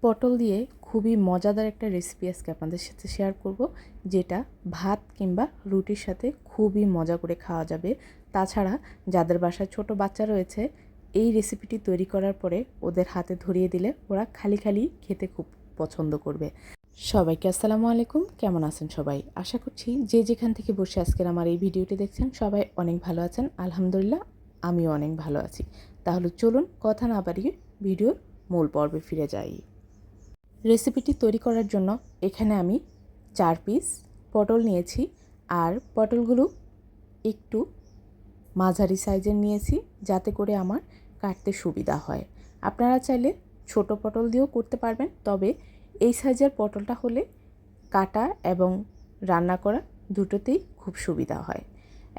পটল দিয়ে খুবই মজাদার একটা রেসিপি আজকে আপনাদের সাথে শেয়ার করব, যেটা ভাত কিংবা রুটির সাথে খুবই মজা করে খাওয়া যাবে। তাছাড়া যাদের বাসায় ছোট বাচ্চা রয়েছে, এই রেসিপিটি তৈরি করার পরে ওদের হাতে ধরিয়ে দিলে ওরা খালি খালি খেতে খুব পছন্দ করবে। সবাইকে আসসালামু আলাইকুম, কেমন আছেন সবাই? আশা করছি যে যেখান থেকে বসে আজকের আমার এই ভিডিওটি দেখছেন সবাই অনেক ভালো আছেন। আলহামদুলিল্লাহ, আমিও অনেক ভালো আছি। তাহলে চলুন কথা না বাড়িয়ে ভিডিওর মূল পর্বে ফিরে যাই। রেসিপিটি তৈরি করার জন্য এখানে আমি 4 পিস পটল নিয়েছি, আর পটলগুলো একটু মাঝারি সাইজের নিয়েছি যাতে করে আমার কাটতে সুবিধা হয়। আপনারা চাইলে ছোট পটল দিয়েও করতে পারবেন, তবে এই সাইজের পটলটা হলে কাটা এবং রান্না করা দুটোতেই খুব সুবিধা হয়।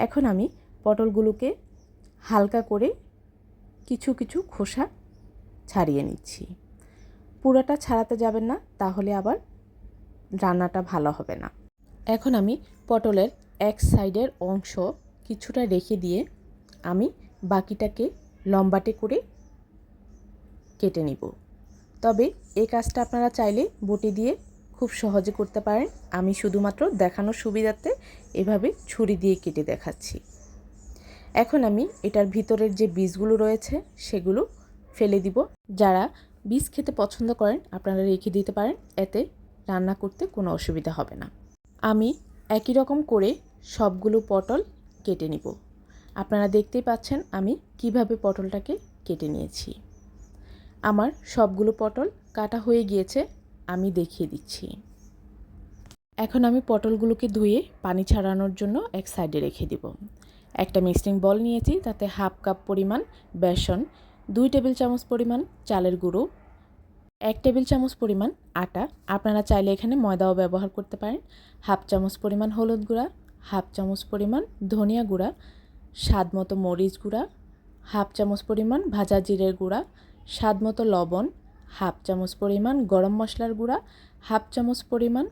এখন আমি পটলগুলোকে হালকা করে কিছু কিছু খোসা ছাড়িয়ে নিচ্ছি। পুরোটা ছাড়াতে যাবেন না, তাহলে আবার রান্নাটা ভালো হবে না। এখন আমি পটলের এক সাইডের অংশ কিছুটা রেখে দিয়ে আমি বাকিটাকে লম্বাটে করে কেটে নিব। তবে এই কাজটা আপনারা চাইলে বটি দিয়ে খুব সহজে করতে পারেন। আমি শুধুমাত্র দেখানোর সুবিধার্থে এভাবে ছুরি দিয়ে কেটে দেখাচ্ছি। এখন আমি এটার ভিতরের যে বীজগুলো রয়েছে সেগুলো ফেলে দিব। যারা বীজ খেতে পছন্দ করেন আপনারা রেখে দিতে পারেন, এতে রান্না করতে কোনো অসুবিধা হবে না। আমি একই রকম করে সবগুলো পটল কেটে নিব। আপনারা দেখতেই পাচ্ছেন আমি কিভাবে পটলটাকে কেটে নিয়েছি। আমার সবগুলো পটল কাটা হয়ে গিয়েছে, আমি দেখিয়ে দিচ্ছি। এখন আমি পটলগুলোকে ধুয়ে পানি ছাড়ানোর জন্য এক সাইডে রেখে দিব। একটা মিক্সিং বল নিয়েছি, তাতে হাফ কাপ পরিমাণ বেসন, 2 টেবিল চামচ পরিমাণ চালের গুঁড়ো, 1 টেবিল চামচ পরিমাণ আটা, আপনারা চাইলে এখানে ময়দাও ব্যবহার করতে পারেন, হাফ চামচ পরিমাণ হলুদ গুঁড়া, হাফ চামচ পরিমাণ ধনিয়া গুঁড়া, স্বাদ মতো মরিচ গুঁড়া, হাফ চামচ পরিমাণ ভাজা জিরের গুঁড়া, স্বাদ মতো লবণ, হাফ চামচ পরিমাণ গরম মশলার গুঁড়া, হাফ চামচ পরিমাণ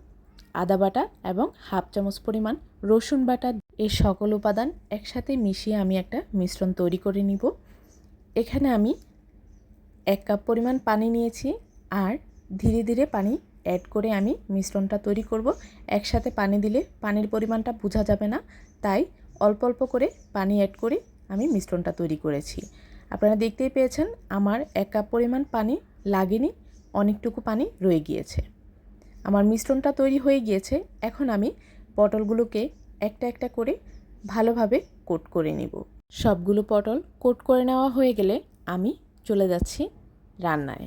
আদা বাটা এবং হাফ চামচ পরিমাণ রসুন বাটা। এই সকল উপাদান একসাথে মিশিয়ে আমি একটা মিশ্রণ তৈরি করে নিব। এখানে আমি 1 কাপ পরিমাণ পানি নিয়েছি, আর ধীরে ধীরে পানি অ্যাড করে আমি মিশ্রণটা তৈরি করব। একসাথে পানি দিলে পানির পরিমাণটা বোঝা যাবে না, তাই অল্প অল্প করে পানি অ্যাড করে আমি মিশ্রণটা তৈরি করেছি। আপনারা দেখতেই পেয়েছেন আমার 1 কাপ পরিমাণ পানি লাগেনি, অনেকটুকু পানি রয়ে গিয়েছে। আমার মিশ্রণটা তৈরি হয়ে গিয়েছে। এখন আমি পটলগুলোকে একটা একটা করে ভালোভাবে কোট করে নিব। সবগুলো পটল কোট করে নেওয়া হয়ে গেলে আমি চলে যাচ্ছি রান্নায়।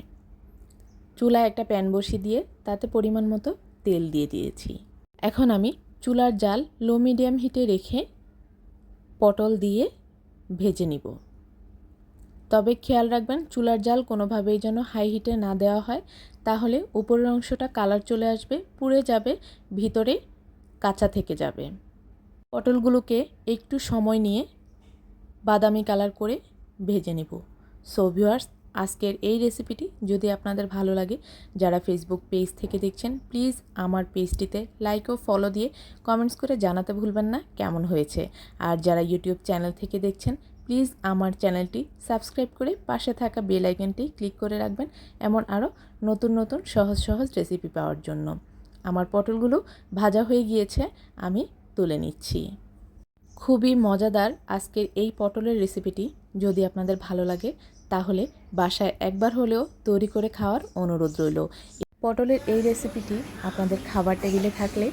চুলায় একটা প্যান বসিয়ে দিয়ে তাতে পরিমাণ মতো তেল দিয়ে দিয়েছি। এখন আমি চুলার জাল লো মিডিয়াম হিটে রেখে পটল দিয়ে ভেজে নিব। তবে খেয়াল রাখবেন চুলার জাল কোনোভাবেই যেন হাই হিটে না দেওয়া হয়, তাহলে উপরের অংশটা কালার চলে আসবে, পুড়ে যাবে, ভিতরে কাঁচা থেকে যাবে। পটলগুলোকে একটু সময় নিয়ে বাদামি কালার করে ভেজে নেব। সো ভিউয়ার্স, আজকের এই রেসিপিটি যদি আপনাদের ভালো লাগে, যারা ফেসবুক পেজ থেকে দেখছেন প্লিজ আমার পেজটিতে লাইক ও ফলো দিয়ে কমেন্টস করে জানাতে ভুলবেন না কেমন হয়েছে। আর যারা ইউটিউব চ্যানেল থেকে দেখছেন প্লিজ আমার চ্যানেলটি সাবস্ক্রাইব করে পাশে থাকা বেল আইকনটি ক্লিক করে রাখবেন, এমন আরও নতুন নতুন সহজ সহজ রেসিপি পাওয়ার জন্য। আমার পটলগুলো ভাজা হয়ে গিয়েছে, আমি তুলে নিচ্ছি। খুবই মজাদার আজকের এই পটলের রেসিপিটি যদি আপনাদের ভালো লাগে, তাহলে বাসায় একবার হলেও তৈরি করে খাওয়ার অনুরোধ রইল। পটলের এই রেসিপিটি আপনাদের খাবার টেবিলে থাকলে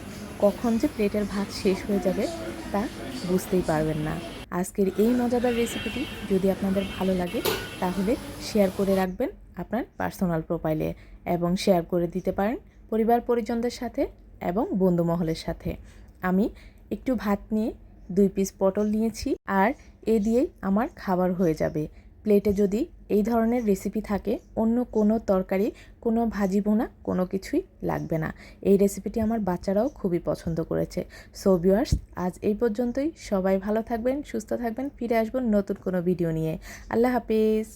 কখন যে প্লেটের ভাত শেষ হয়ে যাবে তা বুঝতেই পারবেন না। আজকের এই মজাদার রেসিপিটি যদি আপনাদের ভালো লাগে, তাহলে শেয়ার করে রাখবেন আপনার পার্সোনাল প্রোফাইলে, এবং শেয়ার করে দিতে পারেন পরিবার পরিজনদের সাথে এবং বন্ধুমহলের সাথে। আমি একটু ভাত নিয়ে 2 পিস পটল নিয়েছি, আর এ দিয়েই আমার খাবার হয়ে যাবে। প্লেটে যদি এই ধরনের রেসিপি থাকে, অন্য কোনো তরকারি, কোনো ভাজি ভুনা কোনো কিছুই লাগবে না। এই রেসিপিটি আমার বাচ্চারাও খুবই পছন্দ করেছে। সো ভিউয়ার্স, আজ এই পর্যন্তই। সবাই ভালো থাকবেন, সুস্থ থাকবেন। ফিরে আসবো নতুন কোনো ভিডিও নিয়ে। আল্লাহ হাফেজ।